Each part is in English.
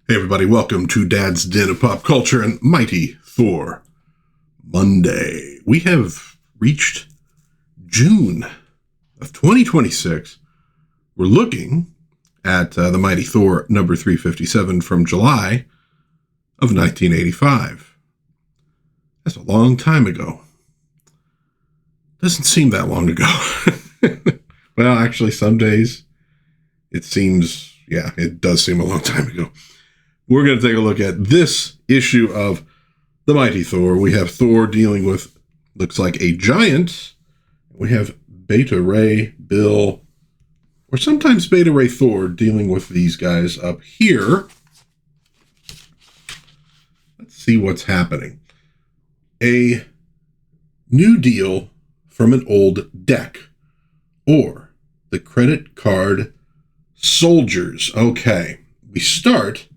Hey everybody, welcome to Dad's Den of Pop Culture and Mighty Thor Monday. We have reached June of 2026. We're looking at the Mighty Thor number 357 from July of 1985. That's a long time ago. Doesn't seem that long ago. Well, actually, some days it seems, it does seem a long time ago. We're going to take a look at this issue of the Mighty Thor. We have Thor dealing with, looks like a giant. We have Beta Ray Bill, or sometimes Beta Ray Thor, dealing with these guys up here. Let's see what's happening. A new deal from an old deck, or the credit card soldiers. Okay, we start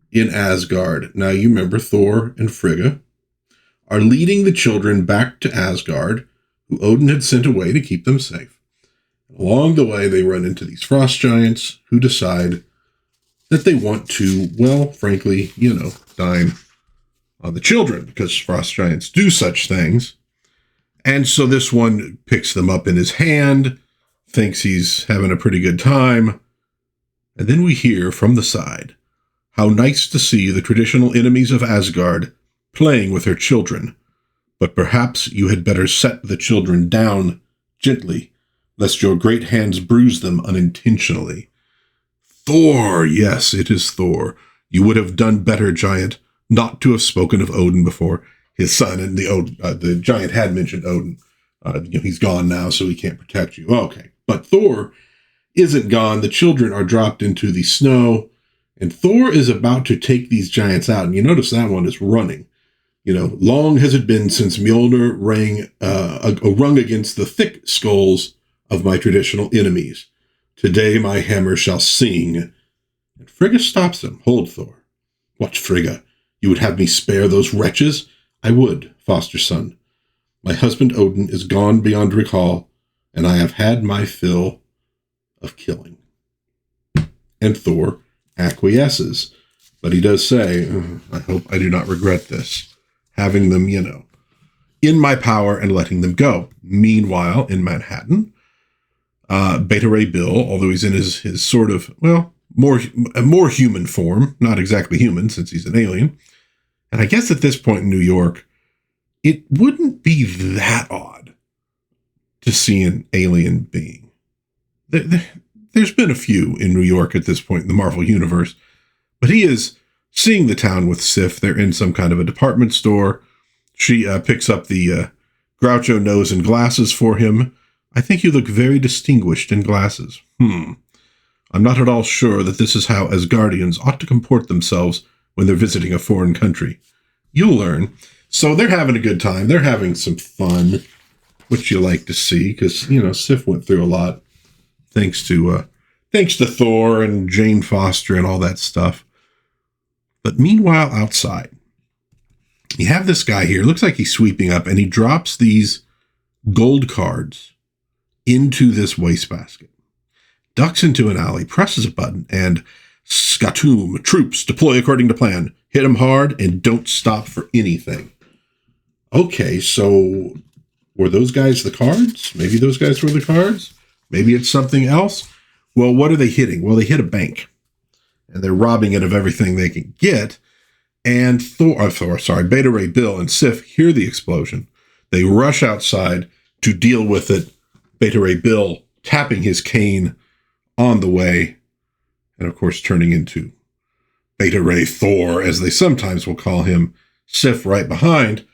in Asgard. Now, you remember Thor and Frigga are leading the children back to Asgard, who Odin had sent away to keep them safe. Along the way, they run into these frost giants who decide that they want to, well, frankly, dine on the children, because frost giants do such things. And so this one picks them up in his hand, thinks he's having a pretty good time. And then we hear from the side, "How nice to see the traditional enemies of Asgard playing with their children. But perhaps you had better set the children down gently, lest your great hands bruise them unintentionally." Thor, yes, it is Thor. "You would have done better, giant, not to have spoken of Odin before his son." And the giant had mentioned Odin. He's gone now, so he can't protect you. Okay, but Thor isn't gone. The children are dropped into the snow, and Thor is about to take these giants out. And you notice that one is running. Long has it been since Mjolnir rang rung against the thick skulls of my traditional enemies. Today my hammer shall sing. And Frigga stops him. "Hold, Thor." "What, Frigga? You would have me spare those wretches?" "I would, foster son. My husband Odin is gone beyond recall, and I have had my fill of killing." And Thor acquiesces, but he does say, "I hope I do not regret this, having them, in my power and letting them go." Meanwhile, in Manhattan, Beta Ray Bill, although he's in his sort of, more human form, not exactly human since he's an alien, and I guess at this point in New York, it wouldn't be that odd to see an alien being. There's been a few in New York at this point in the Marvel Universe, but he is seeing the town with Sif. They're in some kind of a department store. She picks up the Groucho nose and glasses for him. "I think you look very distinguished in glasses." I'm not at all sure that this is how Asgardians ought to comport themselves when they're visiting a foreign country. You'll learn. So they're having a good time. They're having some fun, which you like to see, because, Sif went through a lot. Thanks to Thor and Jane Foster and all that stuff. But meanwhile, outside, you have this guy here. Looks like he's sweeping up, and he drops these gold cards into this wastebasket. Ducks into an alley, presses a button, and "Skatum, troops, deploy according to plan. Hit them hard and don't stop for anything." Okay, so were those guys the cards? Maybe those guys were the cards. Maybe it's something else. Well, what are they hitting? Well, they hit a bank, and they're robbing it of everything they can get. And Beta Ray Bill and Sif hear the explosion. They rush outside to deal with it. Beta Ray Bill tapping his cane on the way, and of course turning into Beta Ray Thor, as they sometimes will call him. Sif right behind.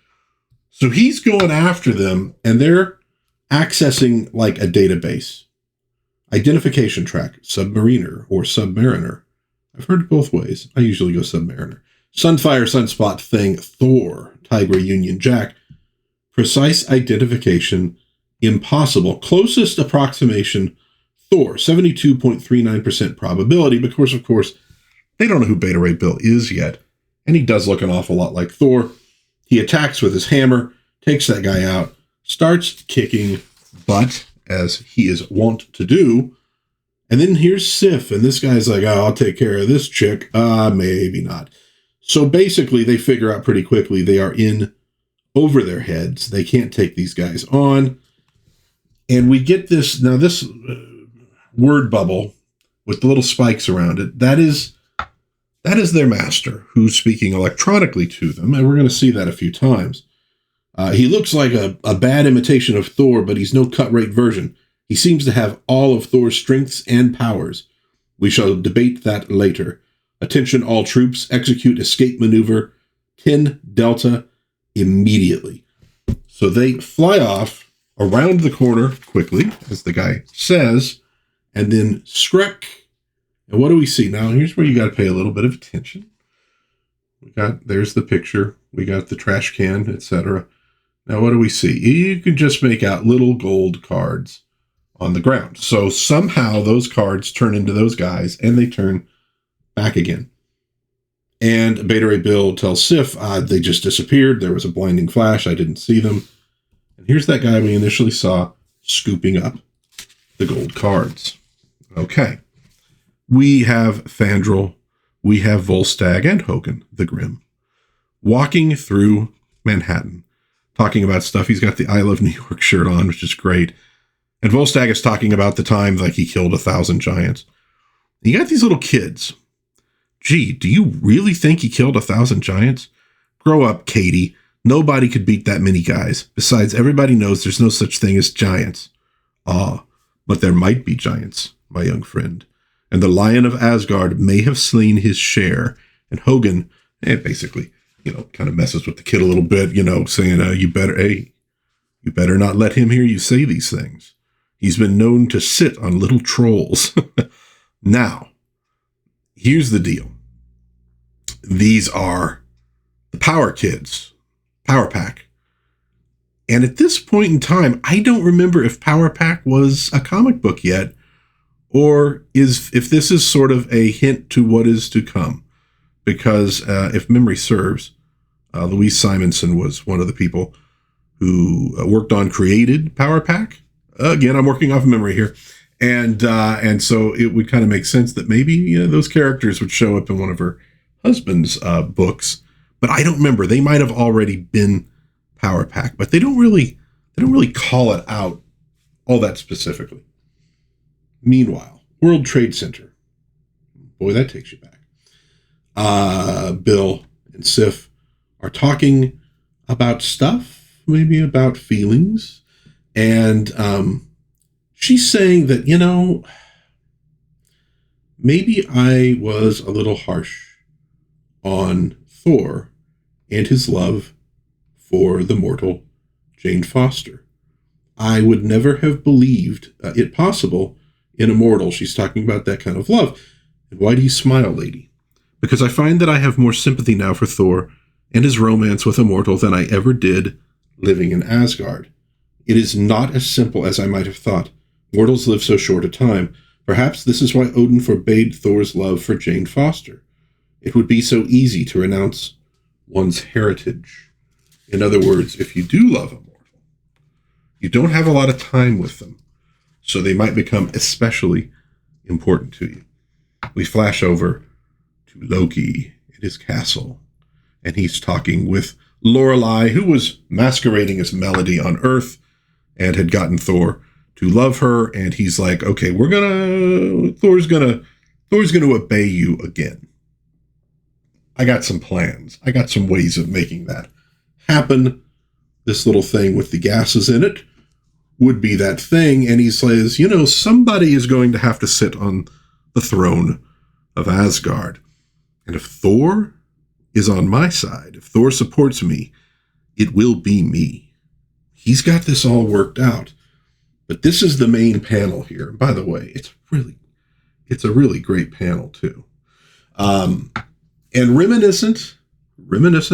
So he's going after them, and they're accessing like a database. Identification track, Submariner or Submariner. I've heard it both ways. I usually go Submariner. Sunfire, Sunspot, Thing, Thor, Tiger, Union, Jack. Precise identification, impossible. Closest approximation, Thor, 72.39% probability, because, of course, they don't know who Beta Ray Bill is yet. And he does look an awful lot like Thor. He attacks with his hammer, takes that guy out, starts kicking butt, as he is wont to do. And then here's Sif, and this guy's like, oh, I'll take care of this chick. Maybe not. So basically, they figure out pretty quickly they are in over their heads. They can't take these guys on. And we get this, now this word bubble with the little spikes around it, that is their master, who's speaking electronically to them, and we're going to see that a few times. He looks like a bad imitation of Thor, but he's no cut-rate version. He seems to have all of Thor's strengths and powers. We shall debate that later. Attention all troops, execute escape maneuver 10 Delta immediately. So they fly off around the corner quickly, as the guy says, and then Skrek. And what do we see? Now, here's where you got to pay a little bit of attention. There's the picture. We got the trash can, etc. Now, what do we see? You can just make out little gold cards on the ground. So somehow those cards turn into those guys, and they turn back again. And Beta Ray Bill tells Sif, they just disappeared. There was a blinding flash. I didn't see them. And here's that guy we initially saw scooping up the gold cards. Okay. We have Fandral, we have Volstagg and Hogan, the Grim, walking through Manhattan, talking about stuff. He's got the I Love New York shirt on, which is great. And Volstagg is talking about the time like he killed 1,000 giants. You got these little kids. Gee, do you really think he killed 1,000 giants? Grow up, Katie. Nobody could beat that many guys. Besides, everybody knows there's no such thing as giants. Ah, but there might be giants, my young friend. And the Lion of Asgard may have slain his share. And Hogan, basically, kind of messes with the kid a little bit, saying, you better not let him hear you say these things. He's been known to sit on little trolls. Now, here's the deal. These are the Power Kids, Power Pack. And at this point in time, I don't remember if Power Pack was a comic book yet, or if this is sort of a hint to what is to come. Because if memory serves, Louise Simonson was one of the people who created Power Pack. Again, I'm working off memory here. And so it would kind of make sense that maybe those characters would show up in one of her husband's books. But I don't remember. They might have already been Power Pack, but they don't really call it out all that specifically. Meanwhile, World Trade Center. Boy, that takes you back. Bill and Sif are talking about stuff, maybe about feelings. And she's saying that, maybe I was a little harsh on Thor and his love for the mortal Jane Foster. I would never have believed it possible in a mortal. She's talking about that kind of love. And why do you smile, lady? Because I find that I have more sympathy now for Thor and his romance with a mortal than I ever did living in Asgard. It is not as simple as I might have thought. Mortals live so short a time. Perhaps this is why Odin forbade Thor's love for Jane Foster. It would be so easy to renounce one's heritage. In other words, if you do love a mortal, you don't have a lot of time with them, so they might become especially important to you. We flash over to Loki in his castle, and he's talking with Lorelei, who was masquerading as Melody on Earth and had gotten Thor to love her. And he's like, okay, Thor's gonna obey you again. I got some plans. I got some ways of making that happen. This little thing with the gases in it would be that thing. And he says, somebody is going to have to sit on the throne of Asgard. And if Thor is on my side, if Thor supports me, it will be me. He's got this all worked out. But this is the main panel here. By the way, it's a really great panel too. And reminiscent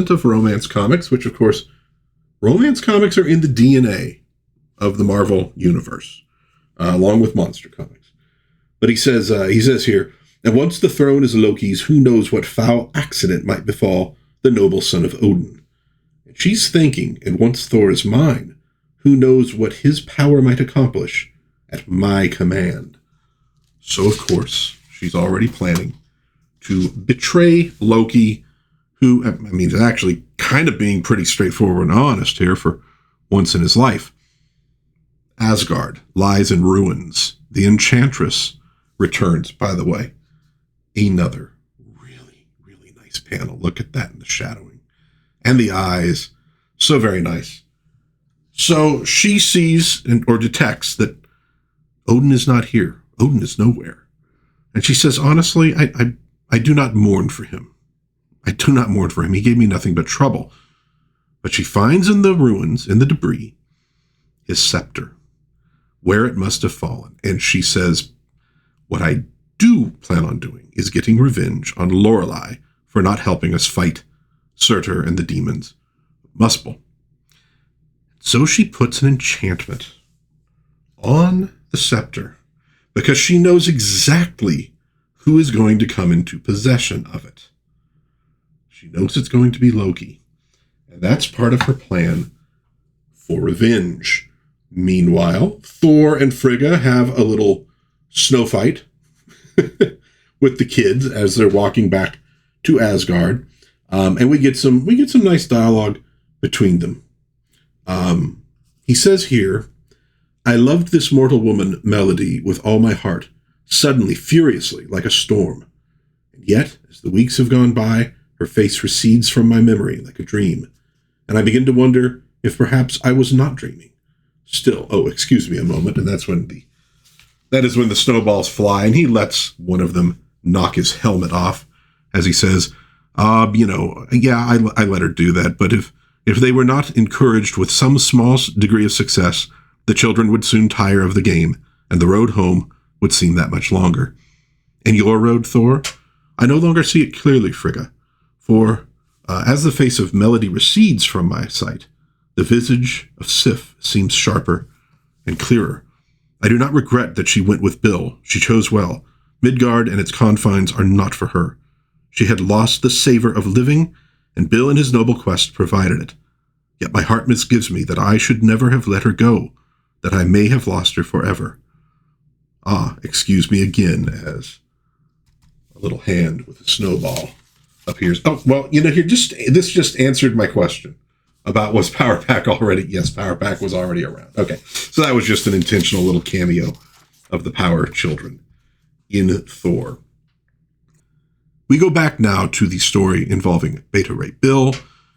of romance comics, which of course, romance comics are in the DNA of the Marvel universe, along with monster comics. But he says here, and once the throne is Loki's, who knows what foul accident might befall the noble son of Odin. And she's thinking, and once Thor is mine, who knows what his power might accomplish at my command. So, of course, she's already planning to betray Loki, who, I mean, is actually kind of being pretty straightforward and honest here for once in his life. Asgard lies in ruins. The Enchantress returns, by the way. Another really, really nice panel. Look at that in the shadowing. And the eyes. So very nice. So she sees or detects that Odin is not here. Odin is nowhere. And she says, honestly, I do not mourn for him. I do not mourn for him. He gave me nothing but trouble. But she finds in the ruins, in the debris, his scepter, where it must have fallen. And she says, what I do plan on doing is getting revenge on Lorelei for not helping us fight Surtur and the demons of Muspel. So she puts an enchantment on the scepter because she knows exactly who is going to come into possession of it. She knows it's going to be Loki, and that's part of her plan for revenge. Meanwhile, Thor and Frigga have a little snow fight with the kids as they're walking back to Asgard, and we get some nice dialogue between them. He says here, I loved this mortal woman, Melody, with all my heart, suddenly, furiously, like a storm. And yet, as the weeks have gone by, her face recedes from my memory like a dream, and I begin to wonder if perhaps I was not dreaming. Still, excuse me a moment, and that is when the snowballs fly, and he lets one of them knock his helmet off, as he says, I let her do that, but if they were not encouraged with some small degree of success, the children would soon tire of the game, and the road home would seem that much longer. And your road, Thor? I no longer see it clearly, Frigga, for as the face of Melody recedes from my sight, the visage of Sif seems sharper and clearer. I do not regret that she went with Bill. She chose well. Midgard and its confines are not for her. She had lost the savor of living, and Bill in his noble quest provided it. Yet my heart misgives me that I should never have let her go, that I may have lost her forever. Excuse me again, as a little hand with a snowball appears. Oh, well, this just answered my question about was Power Pack already? Yes, Power Pack was already around. Okay, so that was just an intentional little cameo of the Power Children in Thor. We go back now to the story involving Beta Ray Bill.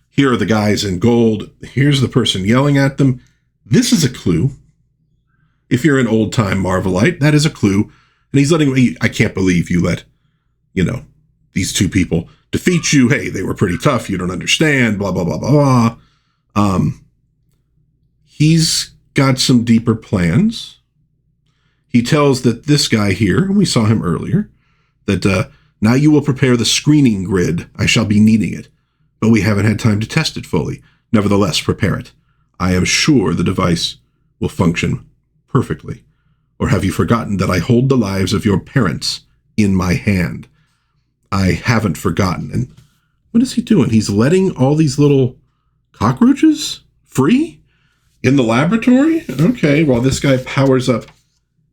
Here are the guys in gold. Here's the person yelling at them. This is a clue. If you're an old-time Marvelite, that is a clue. And he's letting me, I can't believe you let, these two people defeat you. Hey, they were pretty tough. You don't understand, blah, blah, blah, blah, blah. He's got some deeper plans. He tells that this guy here, we saw him earlier, that now you will prepare the screening grid. I shall be needing it, but we haven't had time to test it fully. Nevertheless, prepare it. I am sure the device will function perfectly. Or have you forgotten that I hold the lives of your parents in my hand? I haven't forgotten. And what is he doing? He's letting all these little cockroaches free in the laboratory? Okay, while this guy powers up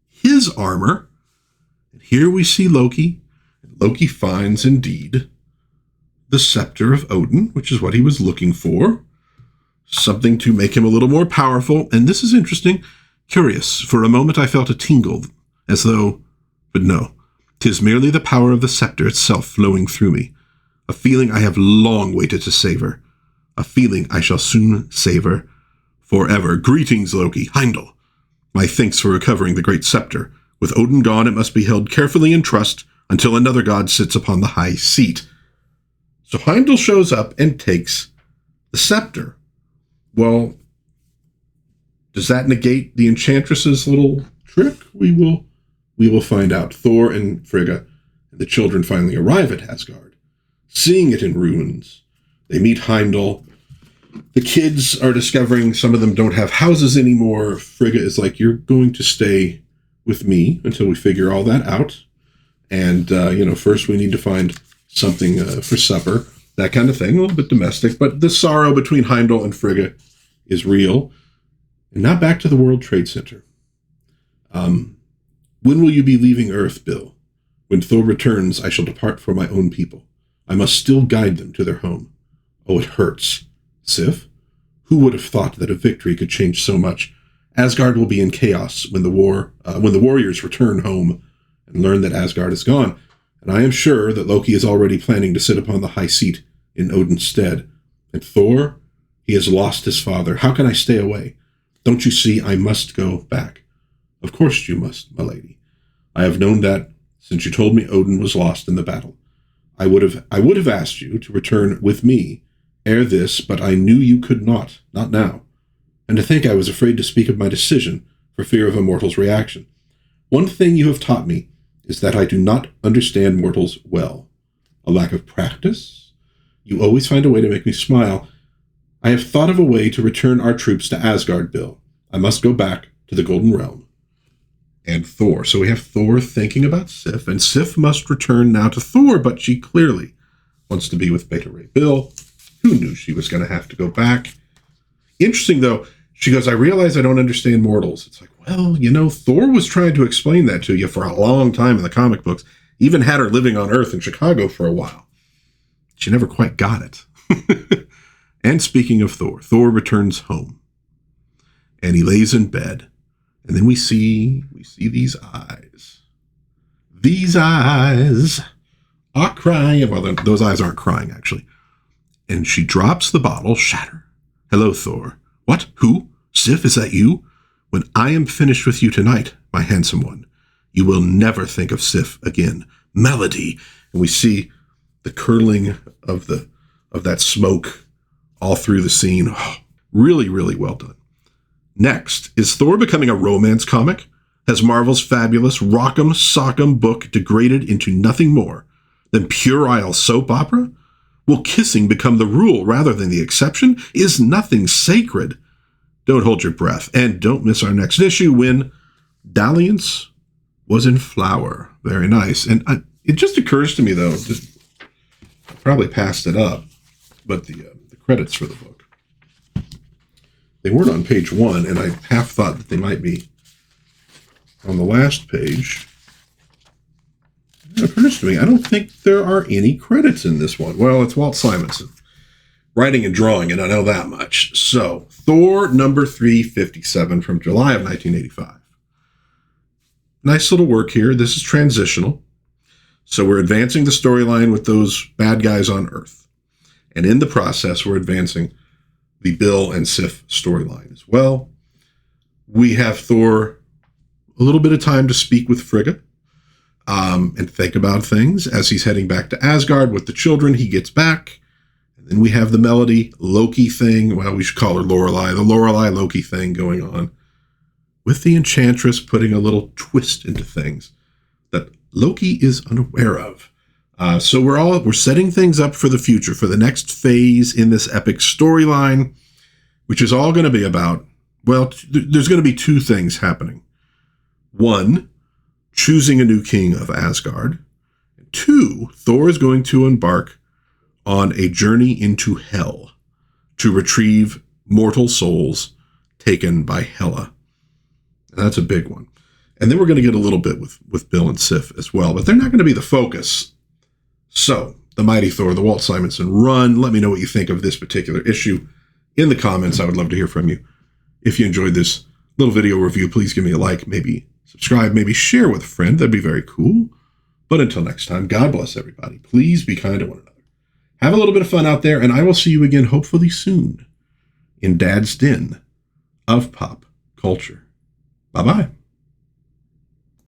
his armor. And here we see Loki. Loki finds, indeed, the scepter of Odin, which is what he was looking for. Something to make him a little more powerful. And this is interesting. Curious. For a moment I felt a tingle, as though, but no. 'Tis merely the power of the scepter itself flowing through me. A feeling I have long waited to savor. A feeling I shall soon savor forever. Greetings, Loki. Heimdall. My thanks for recovering the great scepter. With Odin gone, it must be held carefully in trust until another god sits upon the high seat. So Heimdall shows up and takes the scepter. Well, does that negate the Enchantress's little trick? We will find out. Thor and Frigga and the children finally arrive at Asgard, seeing it in ruins. They meet Heimdall. The kids are discovering some of them don't have houses anymore. Frigga is like, you're going to stay with me until we figure all that out. And, first we need to find something for supper, that kind of thing, a little bit domestic. But the sorrow between Heimdall and Frigga is real. And now back to the World Trade Center. When will you be leaving Earth, Bill? When Thor returns, I shall depart for my own people. I must still guide them to their home. Oh, it hurts. Sif? Who would have thought that a victory could change so much? Asgard will be in chaos when the warriors return home and learn that Asgard is gone. And I am sure that Loki is already planning to sit upon the high seat in Odin's stead. And Thor, he has lost his father. How can I stay away? Don't you see I must go back? Of course you must, my lady. I have known that since you told me Odin was lost in the battle. I would have asked you to return with me ere this, but I knew you could not now. And to think I was afraid to speak of my decision for fear of a mortal's reaction. One thing you have taught me is that I do not understand mortals well. A lack of practice? You always find a way to make me smile. I have thought of a way to return our troops to Asgard, Bill. I must go back to the Golden Realm. And Thor. So we have Thor thinking about Sif, and Sif must return now to Thor, but she clearly wants to be with Beta Ray Bill. Who knew she was going to have to go back? Interesting, though. She goes, I realize I don't understand mortals. It's like, well, Thor was trying to explain that to you for a long time in the comic books. Even had her living on Earth in Chicago for a while. She never quite got it. And speaking of Thor, Thor returns home. And he lays in bed. And then we see these eyes. These eyes are crying. Well, those eyes aren't crying, actually. And she drops the bottle, shatter. Hello, Thor. What? Who? Sif, is that you? When I am finished with you tonight, my handsome one, you will never think of Sif again. Melody. And we see the curling of that smoke all through the scene. Oh, really, really well done. Next, is Thor becoming a romance comic? Has Marvel's fabulous rock'em sock'em book degraded into nothing more than puerile soap opera? Will kissing become the rule rather than the exception? Is nothing sacred? Don't hold your breath, and don't miss our next issue when dalliance was in flower. Very nice. And it just occurs to me, though, I probably passed it up, but the credits for the book, they weren't on page 1, and I half thought that they might be on the last page. It occurs to me, I don't think there are any credits in this one. Well, it's Walt Simonson writing and drawing, and I know that much. So, Thor number 357 from July of 1985. Nice little work here. This is transitional. So we're advancing the storyline with those bad guys on Earth. And in the process, we're advancing the Bill and Sif storyline as well. We have Thor a little bit of time to speak with Frigga and think about things as he's heading back to Asgard with the children. He gets back. And then we have the Melody Loki thing. Well, we should call her Lorelei. The Lorelei Loki thing going on with the Enchantress putting a little twist into things that Loki is unaware of. So we're setting things up for the future, for the next phase in this epic storyline, which is all going to be about, well, there's going to be two things happening. One, choosing a new king of Asgard. Two, Thor is going to embark on a journey into hell to retrieve mortal souls taken by Hela. And that's a big one. And then we're going to get a little bit with Bill and Sif as well, but they're not going to be the focus. So, The Mighty Thor, the Walt Simonson run. Let me know what you think of this particular issue in the comments. I would love to hear from you. If you enjoyed this little video review, please give me a like, maybe subscribe, maybe share with a friend. That'd be very cool. But until next time, God bless everybody. Please be kind to one another. Have a little bit of fun out there, and I will see you again hopefully soon in Dad's Den of Pop Culture. Bye-bye.